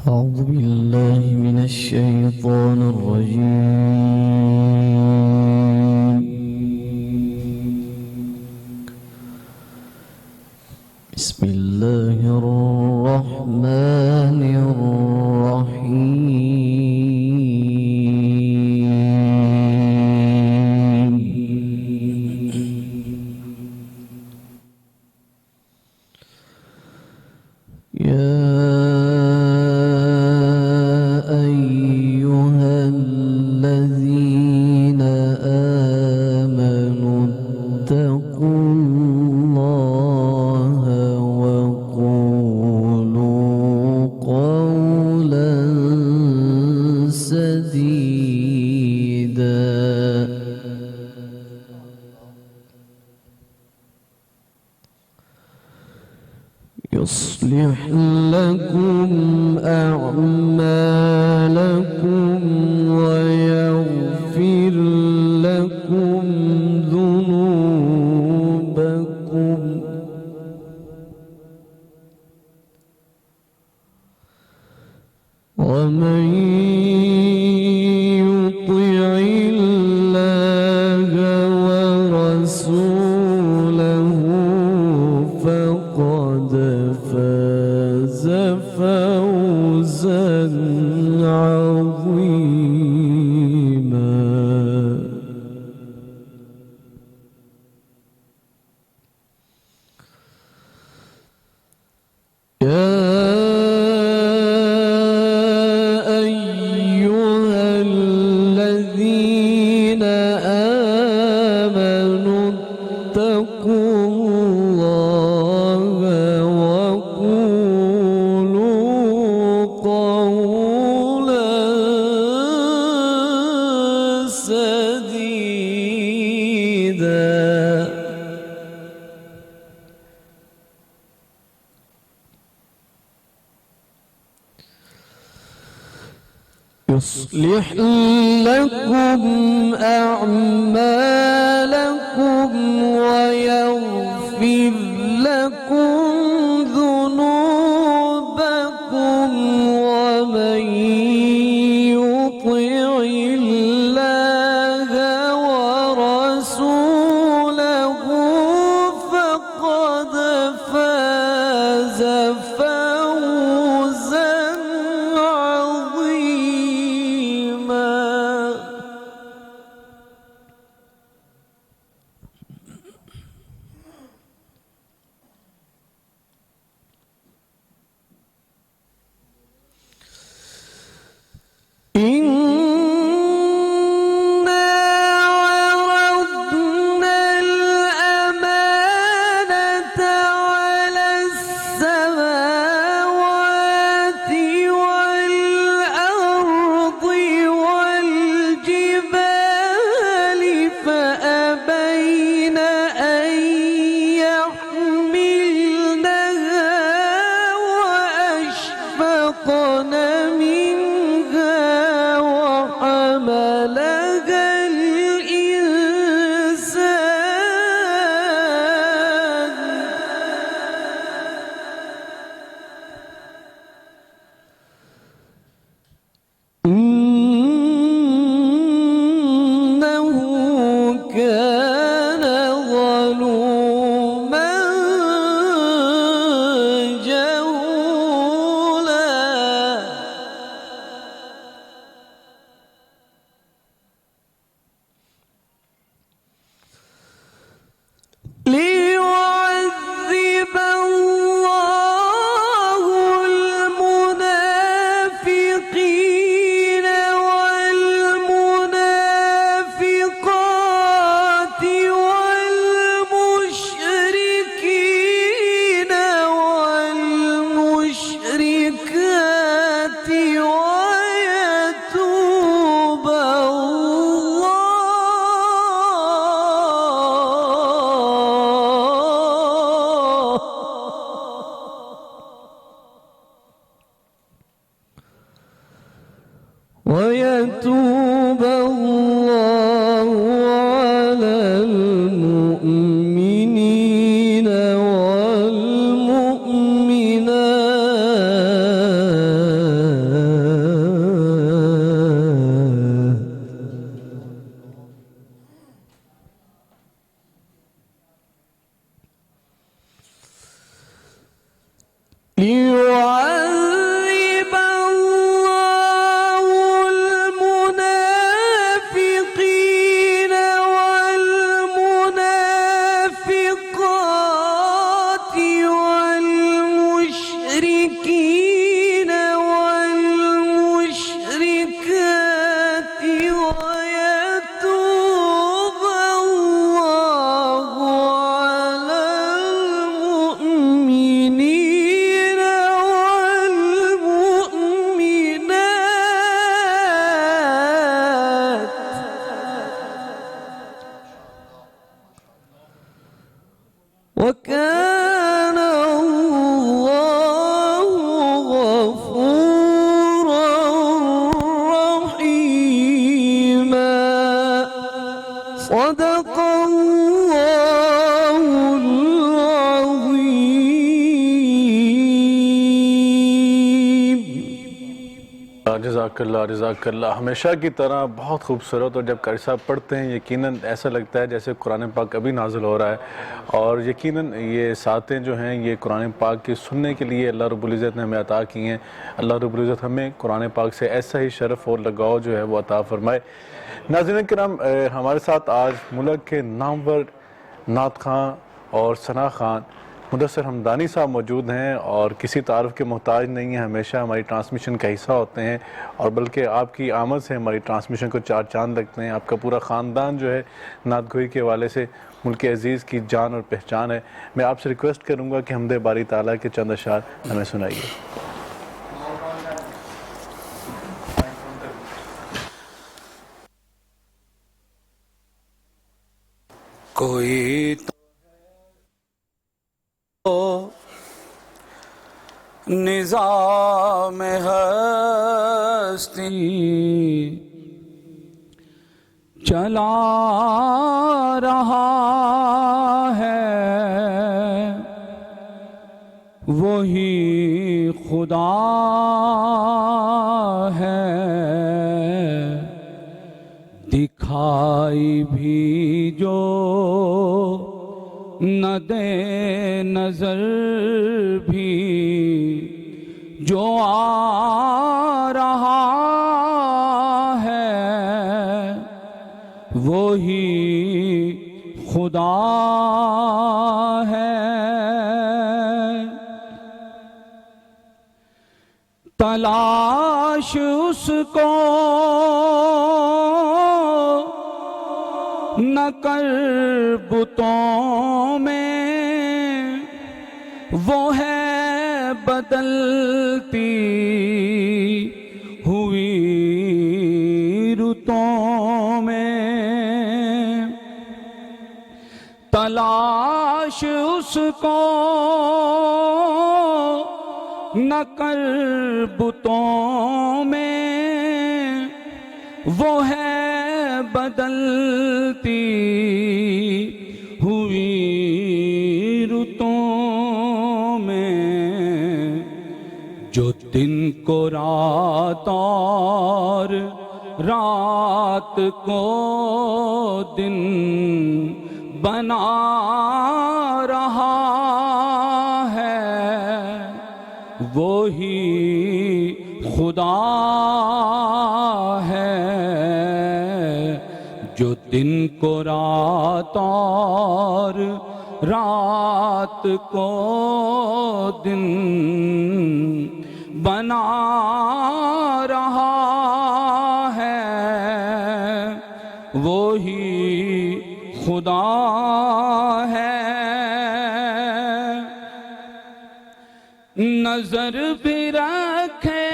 أعوذ بالله من الشيطان الرجيم. بسم الله الرحمن الرحيم. يا يصلح لكم أعمالكم ويغفر لكم ذنوبكم ومن يطع الله ورسوله فقد فاز فوزا عظيما. يا أيها الذين آمنوا اتقوا الله وقولوا قولا سديدا. يصلح لكم أعمالكم ويغفر لكم ذنوبكم ومن يطع الله ورسوله فقد فاز فوزا عظيما. إنا عرضنا الأمانة على السماوات والأرض والجبال فأبين أن يحملنها وأشفقن منها وحملها إنه كان ظلوما جهولا ليعذب الله المنافقين والمنافقات والمشركين والمشركات ويتوب الله على المؤمنين والمؤمنات ليعذب الله المنافقين والمنافقات والمشركين والمشركات ويتوب الله على المؤمنين والمؤمنات وكان الله غفورا رحيما صدق الله العظيم جزاک اللہ ہمیشہ کی طرح بہت خوبصورت، اور جب قاری صاحب پڑھتے ہیں یقیناً ایسا لگتا ہے جیسے قرآن پاک ابھی نازل ہو رہا ہے، اور یقیناً یہ ساتیں جو ہیں یہ قرآن پاک کی سننے کے لیے اللہ رب العزت نے ہمیں عطا کی ہیں۔ اللہ رب العزت ہمیں قرآن پاک سے ایسا ہی شرف اور لگاؤ جو ہے وہ عطا فرمائے۔ ناظرین کرام، ہمارے ساتھ آج ملک کے نامور نعت خواں اور ثنا خان مدثر حمدانی صاحب موجود ہیں، اور کسی تعارف کے محتاج نہیں ہیں، ہمیشہ ہماری ٹرانسمیشن کا حصہ ہوتے ہیں، اور بلکہ آپ کی آمد سے ہماری ٹرانسمیشن کو چار چاند لگتے ہیں۔ آپ کا پورا خاندان جو ہے نعت گوئی کے حوالے سے ملک عزیز کی جان اور پہچان ہے۔ میں آپ سے ریکویسٹ کروں گا کہ حمد باری تعالیٰ کے چند اشعار ہمیں سنائیے۔ کوئی تو نظام ہستی چلا رہا ہے، وہی خدا ہے، دکھائی بھی جو نہ دے نظر بھی جو آ رہا ہے، وہی خدا ہے۔ تلاش اس کو نہ کر بتوں میں، وہ ہے بدلتی ہوئی رتوں میں۔ تلاش اس کو نہ کر بتوں میں، وہ ہے بدلتی ہوئی رتوں میں۔ جو دن کو رات اور رات کو دن بنا رہا ہے وہی خدا ہے جو دن کو رات اور رات کو دن بنا رہا ہے وہی خدا ہے نظر بھی رکھے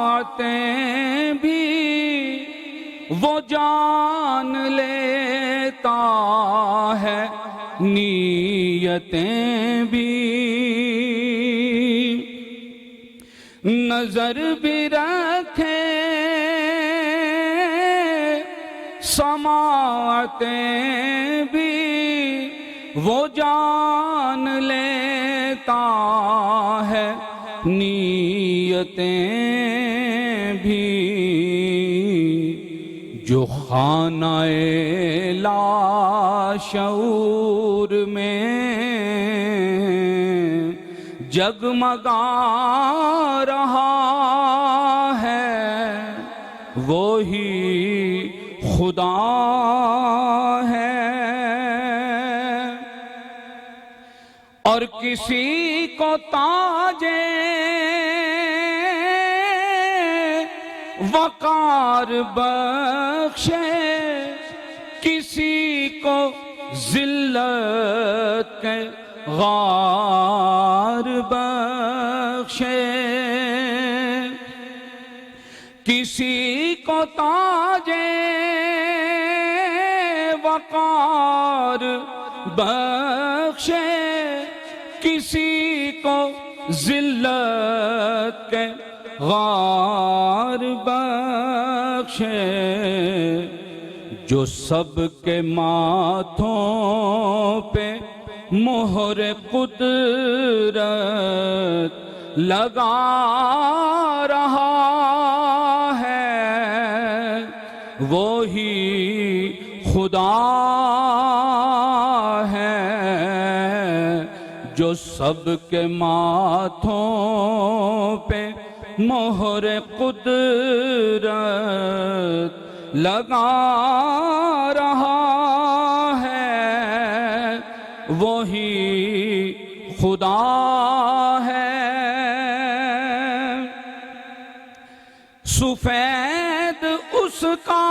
سماعتیں بھی وہ جان لیتا ہے نیتیں بھی نظر بھی رکھے سماعتیں بھی وہ جان لیتا ہے نیتیں بھی جو خانہ لاشعور میں جگمگا رہا ہے وہی خدا ہے اور کسی کو تاجے وقار بخشے کسی کو ذلت کے غار بخشے کسی کو تاجے وقار بخشے کسی کو ذلت کے غار بخشے جو سب کے ماتھوں پہ مہر قدرت لگا رہا ہے وہی خدا ہے جو سب کے ماتھوں پہ مہر قدرت لگا رہا ہے وہی خدا ہے سفید اس کا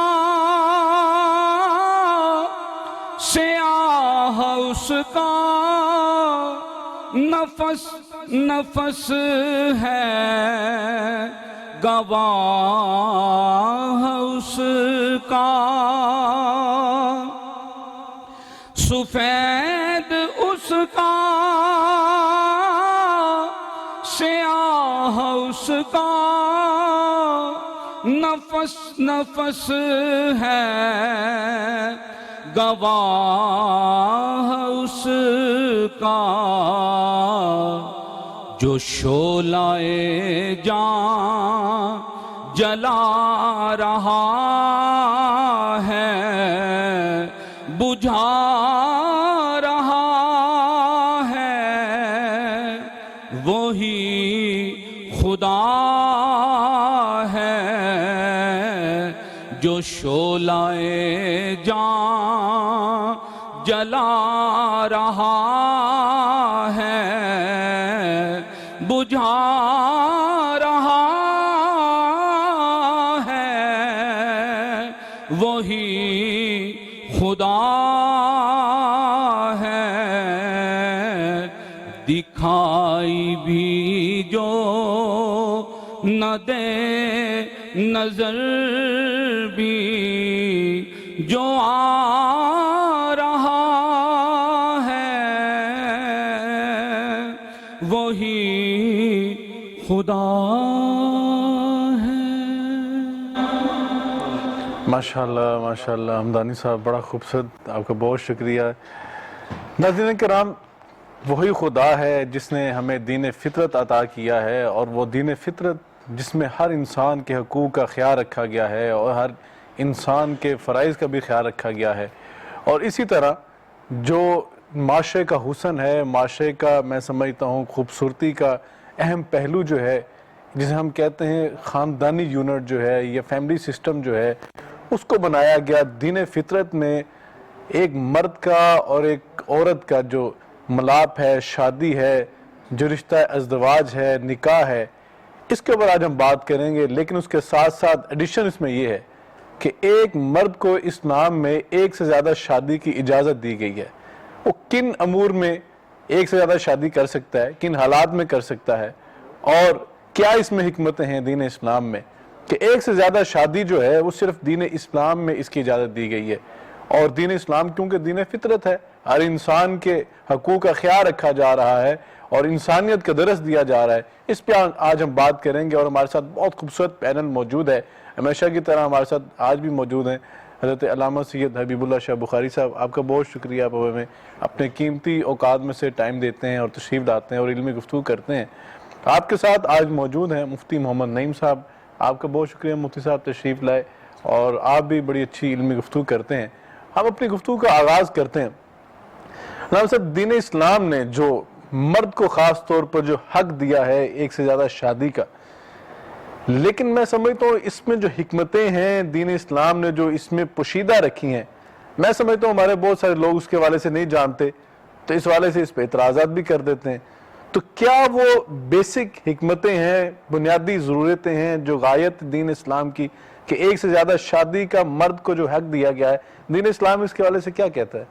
سیاہ اس کا نفس نفس ہے گواہ اس کا سفید اس کا سیاہ اس کا نفس نفس ہے گواہ اس کا جو شعلہ جاں جلا رہا ہے بجھا رہا ہے وہی خدا ہے جو شعلہ جاں جلا رہا ہے بجھا رہا ہے وہی خدا ہے دکھائی بھی جو نہ دے نظر بھی جو آ رہا ہے وہی خدا ہے. ماشاءاللہ حمدانی صاحب بڑا خوبصورت. آپ کا بہت شکریہ. ناظرین کرام وہی خدا ہے جس نے ہمیں دین فطرت عطا کیا ہے، اور وہ دین فطرت جس میں ہر انسان کے حقوق کا خیال رکھا گیا ہے اور ہر انسان کے فرائض کا بھی خیال رکھا گیا ہے، اور اسی طرح جو معاشرے کا حسن ہے، معاشرے کا میں سمجھتا ہوں خوبصورتی کا اہم پہلو جو ہے، جسے ہم کہتے ہیں خاندانی یونٹ جو ہے یا فیملی سسٹم جو ہے، اس کو بنایا گیا دین فطرت میں۔ ایک مرد کا اور ایک عورت کا جو ملاپ ہے، شادی ہے، جو رشتہ ازدواج ہے، نکاح ہے، اس کے اوپر آج ہم بات کریں گے۔ لیکن اس کے ساتھ ساتھ ایڈیشن اس میں یہ ہے کہ ایک مرد کو اسلام میں ایک سے زیادہ شادی کی اجازت دی گئی ہے۔ وہ کن امور میں ایک سے زیادہ شادی کر سکتا ہے، کن حالات میں کر سکتا ہے، اور کیا اس میں حکمتیں ہیں دین اسلام میں کہ ایک سے زیادہ شادی جو ہے وہ صرف دین اسلام میں اس کی اجازت دی گئی ہے۔ اور دین اسلام کیونکہ دین فطرت ہے، ہر انسان کے حقوق کا خیال رکھا جا رہا ہے اور انسانیت کا درس دیا جا رہا ہے، اس پہ آج ہم بات کریں گے۔ اور ہمارے ساتھ بہت خوبصورت پینل موجود ہے، ہمیشہ کی طرح ہمارے ساتھ آج بھی موجود ہیں حضرت علامہ سید حبیب اللہ شاہ بخاری صاحب۔ آپ کا بہت شکریہ، آپ ہمیں اپنے قیمتی اوقات میں سے ٹائم دیتے ہیں اور تشریف لاتے ہیں اور علمی گفتگو کرتے ہیں۔ آپ کے ساتھ آج موجود ہیں مفتی محمد نعیم صاحب۔ آپ کا بہت شکریہ مفتی صاحب تشریف لائے، اور آپ بھی بڑی اچھی علمی گفتگو کرتے ہیں۔ ہم اپنی گفتگو کا آغاز کرتے ہیں۔ علامہ صاحب، دین اسلام نے جو مرد کو خاص طور پر جو حق دیا ہے ایک سے زیادہ شادی کا، لیکن میں سمجھتا ہوں اس میں جو حکمتیں ہیں دین اسلام نے جو اس میں پوشیدہ رکھی ہیں، میں سمجھتا ہوں ہمارے بہت سارے لوگ اس کے حوالے سے نہیں جانتے، تو اس حوالے سے اس پہ اعتراضات بھی کر دیتے ہیں۔ تو کیا وہ بیسک حکمتیں ہیں، بنیادی ضرورتیں ہیں جو غایت دین اسلام کی کہ ایک سے زیادہ شادی کا مرد کو جو حق دیا گیا ہے، دین اسلام اس کے حوالے سے کیا کہتا ہے؟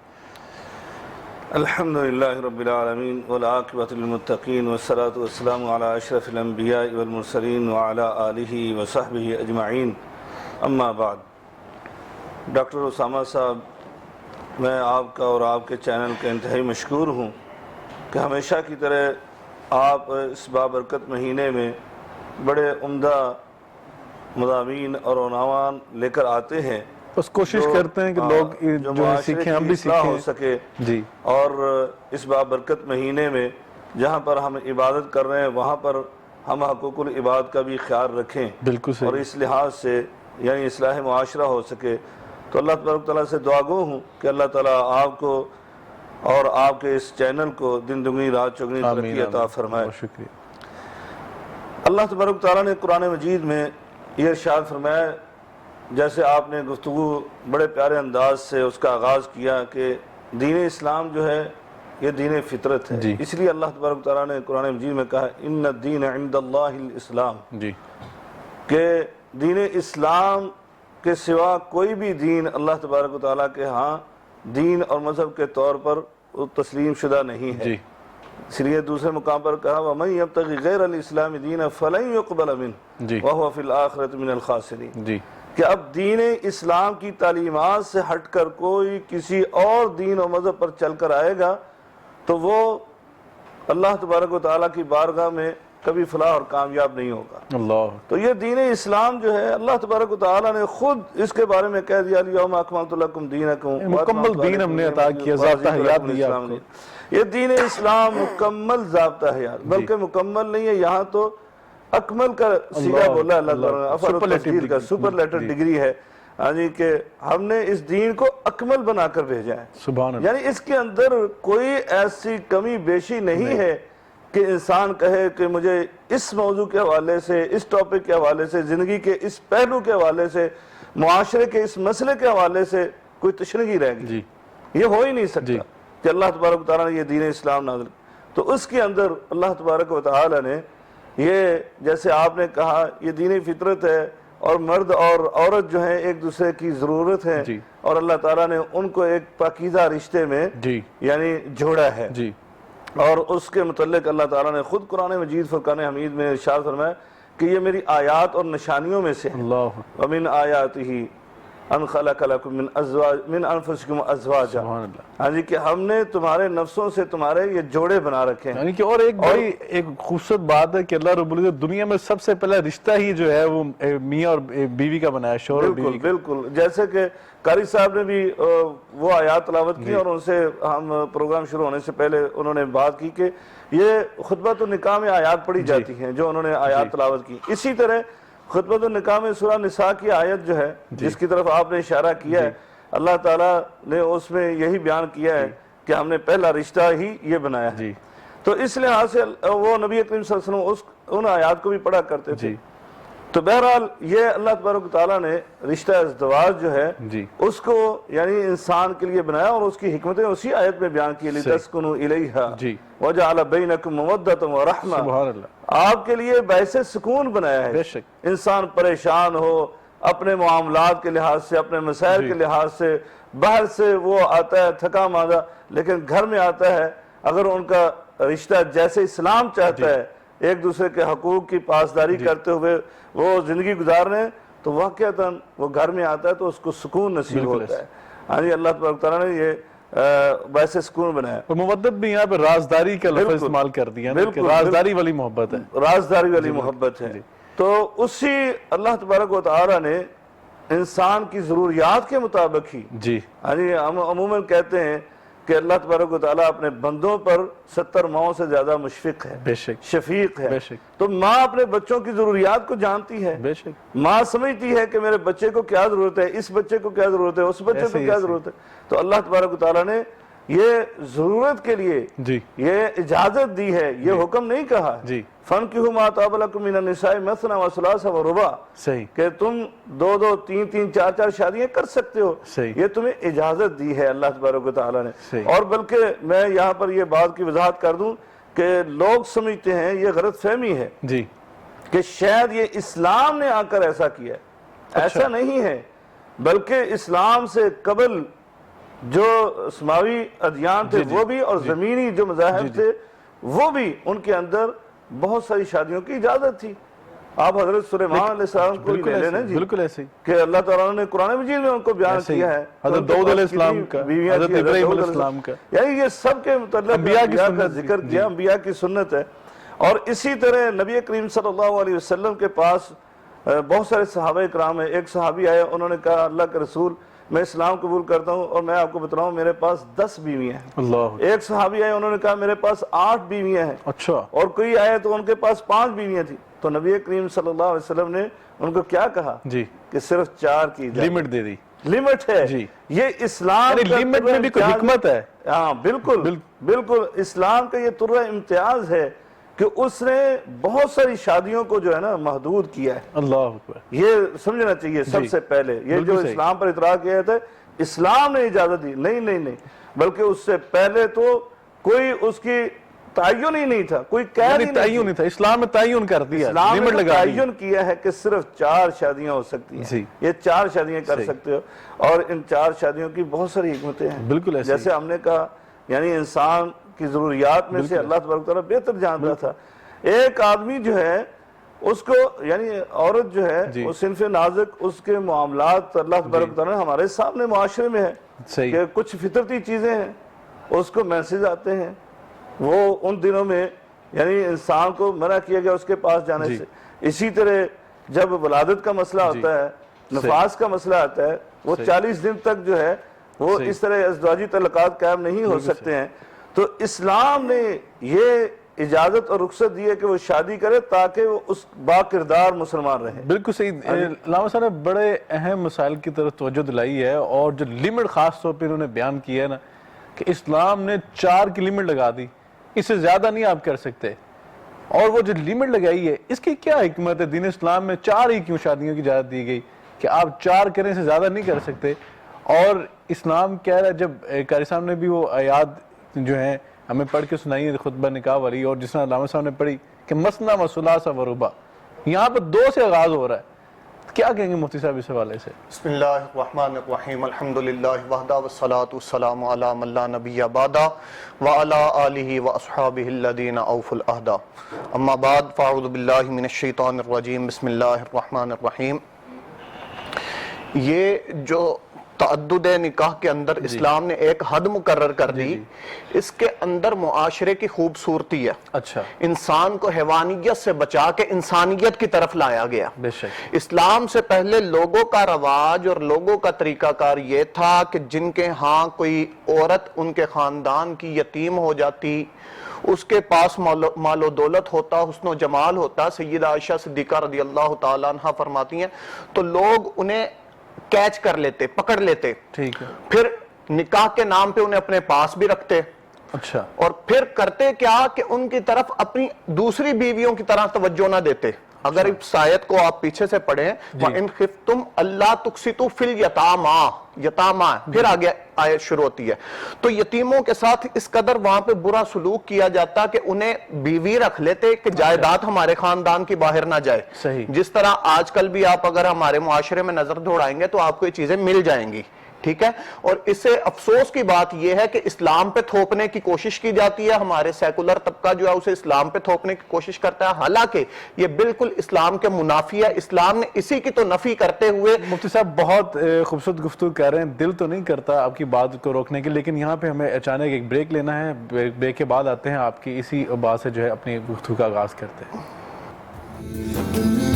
الحمدللہ رب العالمین والعاقبۃ للمتقین والصلاة والسلام علی اشرف الانبیاء والمرسلین وعلی آلہ وصحبہ اجمعین، اما بعد۔ ڈاکٹر اسامہ صاحب، میں آپ کا اور آپ کے چینل کا انتہائی مشکور ہوں کہ ہمیشہ کی طرح آپ اس بابرکت مہینے میں بڑے عمدہ مضامین اور عنوان لے کر آتے ہیں، بس کوشش کرتے ہیں کہ لوگ جو سیکھیں، ہم بھی اصلاح ہو سیکھیں سکے۔ جی، اور اس بابرکت مہینے میں جہاں پر ہم عبادت کر رہے ہیں وہاں پر ہم حقوق العباد کا بھی خیال رکھیں، بالکل اور صحیح۔ اس لحاظ سے یعنی اصلاح معاشرہ ہو سکے۔ تو اللہ تبارک تعالیٰ سے دعا گو ہوں کہ اللہ تعالیٰ آپ کو اور آپ کے اس چینل کو دن دگنی رات چگنی ترقی عطا فرمائے۔ بہت شکریہ۔ اللہ تبارک تعالیٰ نے قرآن مجید میں یہ ارشاد فرمایا، جیسے آپ نے گفتگو بڑے پیارے انداز سے اس کا آغاز کیا کہ دین اسلام جو ہے یہ دین فطرت ہے، جی۔ اس لیے اللہ تبارک تعالیٰ نے قرآن مجید میں کہا ان الدین عند اللہ الاسلام، جی، کہ دین اسلام کے سوا کوئی بھی دین اللہ تبارک تعالیٰ کے ہاں دین اور مذہب کے طور پر تسلیم شدہ نہیں ہے۔ جی، اس لیے دوسرے مقام پر کہا وَمَن يَبْتَغِ غَيْرَ الْإِسْلَامِ دِينًا فَلَن يُقْبَلَ مِنْهُ جی، وَهُوَ فِي الْآخِرَةِ مِنَ الْخَاسِرِينَ، جی، کہ اب دین اسلام کی تعلیمات سے ہٹ کر کوئی کسی اور دین و مذہب پر چل کر آئے گا تو وہ اللہ تبارک و تعالیٰ کی بارگاہ میں کبھی فلاح اور کامیاب نہیں ہوگا۔ اللہ، تو یہ دین اسلام جو ہے اللہ تبارک و تعالیٰ نے خود اس کے بارے میں کہہ دیا اليوم اکملت لکم دینکم، مکمل دین ہم نے عطا کیا، ضابطہ حیات دیا آپ کو۔ یہ دین اسلام مکمل ضابطہ حیات، بلکہ مکمل نہیں ہے، یہاں تو اکمل کا سیغہ بولا اللہ تعالیٰ نے، افعل و تفضیل کا سپرلیٹر ڈگری ہے، یعنی کہ ہم نے اس دین کو اکمل بنا کر بھیجا ہے، سبحان اللہ۔ یعنی اس کے اندر کوئی ایسی کمی بیشی نہیں ہے کہ انسان کہے کہ مجھے اس موضوع کے حوالے سے، اس ٹاپک کے حوالے سے، زندگی کے اس پہلو کے حوالے سے، معاشرے کے اس مسئلے کے حوالے سے کوئی تشنگی رہ گئی، جی، یہ ہو ہی نہیں سکتا کہ اللہ تبارک و تعالیٰ نے یہ دین اسلام نازل، تو اس کے اندر اللہ تبارک و تعالیٰ نے یہ جیسے آپ نے کہا یہ دین فطرت ہے، اور مرد اور عورت جو ہیں ایک دوسرے کی ضرورت ہے، جی، اور اللہ تعالیٰ نے ان کو ایک پاکیزہ رشتے میں جی، یعنی جوڑا ہے، جی، اور اس کے متعلق اللہ تعالیٰ نے خود قرآن مجید فرقان حمید میں ارشاد فرمایا کہ یہ میری آیات اور نشانیوں میں سے ہے۔ اللہ، وَمِنْ آیَاتِهِ ان خلق لکم من انفسکم ازواجا، سبحان اللہ، ہاں جی، کہ ہم نے تمہارے نفسوں سے تمہارے یہ جوڑے بنا رکھے ہیں. یعنی کہ اور ایک بھائی ایک خوبصورت بات ہے کہ اللہ رب العزت دنیا میں سب سے پہلا رشتہ ہی جو ہے وہ میاں اور بیوی کا بنایا، شوہر اور بیوی کا. بالکل جیسے کہ قاری صاحب نے بھی وہ آیات تلاوت کی اور ان سے ہم پروگرام شروع ہونے سے پہلے انہوں نے بات کی کہ یہ خطبۃ النکاح میں آیات پڑھی جاتی ہیں جو انہوں نے آیات تلاوت کی. اسی طرح خطبۃ النکاح میں سورہ نساء کی آیت جو ہے جس کی طرف آپ نے اشارہ کیا ہے، اللہ تعالیٰ نے اس میں یہی بیان کیا ہے کہ ہم نے پہلا رشتہ ہی یہ بنایا ہے. تو اس لحاظ سے وہ نبی کریم صلی اللہ علیہ وسلم ان آیات کو بھی پڑھا کرتے تھے. تو بہرحال یہ اللہ تبارک و تعالیٰ نے رشتہ ازدواج جو ہے اس کو یعنی انسان کے لیے بنایا اور اس کی حکمتیں اسی آیت میں بیان کی، لِتَسْكُنُوا إِلَيْهَا وَجَعَلَ بَيْنَكُمْ مَوَدَّةً وَرَحْمَةً، سبحان اللہ، آپ کے لیے باعث سکون بنایا ہے. بے شک انسان پریشان ہو اپنے معاملات کے لحاظ سے، اپنے مسائل کے لحاظ سے، باہر سے وہ آتا ہے تھکا ماندہ، لیکن گھر میں آتا ہے اگر ان کا رشتہ جیسے اسلام چاہتا ہے ایک دوسرے کے حقوق کی پاسداری کرتے ہوئے وہ زندگی گزارنے، تو واقعتاً وہ گھر میں آتا ہے تو اس کو سکون نصیب ہوتا ہے. ہاں جی، اللہ تبارک تعالیٰ نے یہ باعث سکون بنایا. اور مودت بھی یہاں پہ رازداری کا لفظ استعمال کر دیا نا کہ رازداری والی محبت ہے، رازداری والی محبت ہے. تو اسی اللہ تبارک و تعالیٰ نے انسان کی ضروریات کے مطابق ہی یعنی ہم عموماً کہتے ہیں کہ اللہ تبارک و تعالیٰ اپنے بندوں پر 70 ماؤں سے زیادہ مشفق ہے، بے شک شفیق ہے. بے شک. تو ماں اپنے بچوں کی ضروریات کو جانتی ہے، بے شک، ماں سمجھتی ہے کہ میرے بچے کو کیا ضرورت ہے، اس بچے کو کیا ضرورت ہے، اس بچے کو کیا ضرورت ہے. تو اللہ تبارک و تعالیٰ نے یہ ضرورت کے لیے یہ اجازت دی ہے، یہ حکم نہیں کہا فَانْكِحُوا مَا طَابَ لَكُم مِّنَ النِّسَاءِ مَثْنَىٰ وَثُلَاثَ وَرُبَاعَ، صحیح کہ تم 2 3 3 4 4 شادیاں کر سکتے ہو. یہ تمہیں اجازت دی ہے اللہ تبارک و تعالیٰ نے. اور بلکہ میں یہاں پر یہ بات کی وضاحت کر دوں کہ لوگ سمجھتے ہیں، یہ غلط فہمی ہے کہ شاید یہ اسلام نے آ کر ایسا کیا ہے. ایسا نہیں ہے، بلکہ اسلام سے قبل جو سماوی ادیان تھے وہ بھی اور زمینی جو مذاہب تھے وہ بھی، ان کے اندر بہت ساری شادیوں کی اجازت تھی. آپ حضرت سلیمان علیہ السلام کو لے لینا جی، بالکل ایسے ہی کہ اللہ تعالیٰ نے قرآن مجید میں ان کو بیان کیا ہے. حضرت داؤد علیہ السلام کا، حضرت ابراہیم علیہ السلام کا، یعنی یہ سب کے متعلق انبیاء کا ذکر کیا، انبیاء کی سنت ہے. اور اسی طرح نبی کریم صلی اللہ علیہ وسلم کے پاس بہت سارے صحابہ اکرام ہیں. ایک صحابی آئے، انہوں نے کہا اللہ کے رسول میں اسلام قبول کرتا ہوں اور میں آپ کو بتاؤں میرے پاس 10 بیویاں ہیں. اللہ. ایک صحابی آئے، انہوں نے کہا میرے پاس 8 بیویاں ہیں. اچھا. اور کوئی آئے تو ان کے پاس 5 بیویاں تھیں. تو نبی کریم صلی اللہ علیہ وسلم نے ان کو کیا کہا کہ صرف 4 کی لمٹ دے دی. لمٹ ہے یہ اسلام کا، لمٹ میں بھی کوئی حکمت ہے. ہاں بالکل بالکل، اسلام کا یہ طرح امتیاز ہے کہ اس نے بہت ساری شادیوں کو جو ہے نا محدود کیا ہے. اللہ اکبر. یہ سمجھنا چاہیے سب سے پہلے، یہ جو اسلام پر اعتراض کیا تھا اسلام نے اجازت دی، نہیں، بلکہ اس سے پہلے تو کوئی اس کی تعین ہی نہیں تھا، کوئی قید ہی نہیں تھا. اسلام نے تعین کر دیا، اسلام نے تعین کیا ہے کہ صرف 4 شادیاں ہو سکتی ہیں، یہ 4 شادیاں کر سکتے ہو. اور ان 4 شادیوں کی بہت ساری حکمتیں ہیں. بالکل ایسے جیسے ہم نے کہا، یعنی انسان کی ضروریات میں سے اللہ تبارک تعالیٰ بہتر جانتا تھا. ایک آدمی جو ہے اس کو یعنی عورت جو ہے وہ صنف نازک، اس کے معاملات اللہ تبارک تعالیٰ ہمارے سامنے معاشرے میں ہے کہ کچھ فطرتی چیزیں ہیں، اس کو میسج آتے ہیں. وہ ان دنوں میں یعنی انسان کو منع کیا گیا اس کے پاس جانے سے. اسی طرح جب ولادت کا مسئلہ ہوتا ہے، نفاس کا مسئلہ آتا ہے، وہ 40 دن تک جو ہے وہ اس طرح ازدواجی تعلقات قائم نہیں ہو سکتے ہیں. تو اسلام نے یہ اجازت اور رخصت دی ہے کہ وہ شادی کرے تاکہ وہ اس با کردار مسلمان رہے. بالکل صحیح. علامہ صاحب نے بڑے اہم مسائل کی طرف توجہ دلائی ہے، اور جو لمٹ خاص طور پہ انہوں نے بیان کیا ہے نا کہ اسلام نے 4 کی لمٹ لگا دی، اس سے زیادہ نہیں آپ کر سکتے. اور وہ جو لمٹ لگائی ہے اس کی کیا حکمت ہے؟ دین اسلام میں 4 ہی کیوں شادیوں کی اجازت دی گئی کہ آپ 4 کریں سے زیادہ نہیں کر سکتے؟ اور اسلام کہہ رہا ہے، جب قاری صاحب نے بھی وہ آیات جو ہیں ہمیں پڑھ کے سنائی ہے خطبہ نکاح والی، اور جس طرح علامہ صاحب نے پڑھی کہ مثنیٰ وثلاث ورباع، یہاں پر 2 سے آغاز ہو رہا ہے. کیا کہیں گے مفتی صاحب اس حوالے سے؟ بسم اللہ الرحمن الرحیم، الحمدللہ وحدہ والصلاة والسلام علی من لا نبی بعدہ وعلی آلہ واصحابہ الذین اوفوا العہد. اما بعد، فاعوذ باللہ من الشیطان الرجیم، بسم اللہ الرحمن الرحیم. یہ جو تعدد نکاح کے اندر اسلام نے ایک حد مقرر کر دی، اس کے اندر معاشرے کی خوبصورتی ہے. اچھا، انسان کو حیوانیت سے بچا کے انسانیت کی طرف لایا گیا. بے شک. اسلام سے پہلے لوگوں کا رواج اور لوگوں کا طریقہ کار یہ تھا کہ جن کے ہاں کوئی عورت ان کے خاندان کی یتیم ہو جاتی، اس کے پاس مال و دولت ہوتا، حسن و جمال ہوتا، سیدہ عائشہ صدیقہ رضی اللہ تعالیٰ عنہ فرماتی ہیں، تو لوگ انہیں کیچ کر لیتے، پکڑ لیتے، ٹھیک ہے. پھر نکاح کے نام پہ انہیں اپنے پاس بھی رکھتے، اچھا، اور پھر کرتے کیا کہ ان کی طرف اپنی دوسری بیویوں کی طرح توجہ نہ دیتے. اگر اس آیت کو آپ پیچھے سے پڑھیں وَإِنْ خِفْتُمْ أَلَّا تُقْسِطُوا فِي الْيَتَامَى، یتامہ پھر آگے آیت شروع ہوتی ہے. تو یتیموں کے ساتھ اس قدر وہاں پہ برا سلوک کیا جاتا کہ انہیں بیوی رکھ لیتے کہ جائیداد ہمارے خاندان کی باہر نہ جائے. صحیح. جس طرح آج کل بھی آپ اگر ہمارے معاشرے میں نظر دوڑائیں گے تو آپ کو یہ چیزیں مل جائیں گی. ٹھیک ہے. اور اس سے افسوس کی بات یہ ہے کہ اسلام پہ تھوپنے کی کوشش کی جاتی ہے. ہمارے سیکولر طبقہ جو ہے اسے اسلام پہ تھوپنے کی کوشش کرتا ہے، حالانکہ یہ بالکل اسلام کے منافی ہے. اسلام نے اسی کی تو نفی کرتے ہوئے. مفتی صاحب بہت خوبصورت گفتگو کر رہے ہیں، دل تو نہیں کرتا آپ کی بات کو روکنے کے، لیکن یہاں پہ ہمیں اچانک ایک بریک لینا ہے. بریک کے بعد آتے ہیں، آپ کی اسی بات سے جو ہے اپنی گفتگو کا آغاز کرتے ہیں.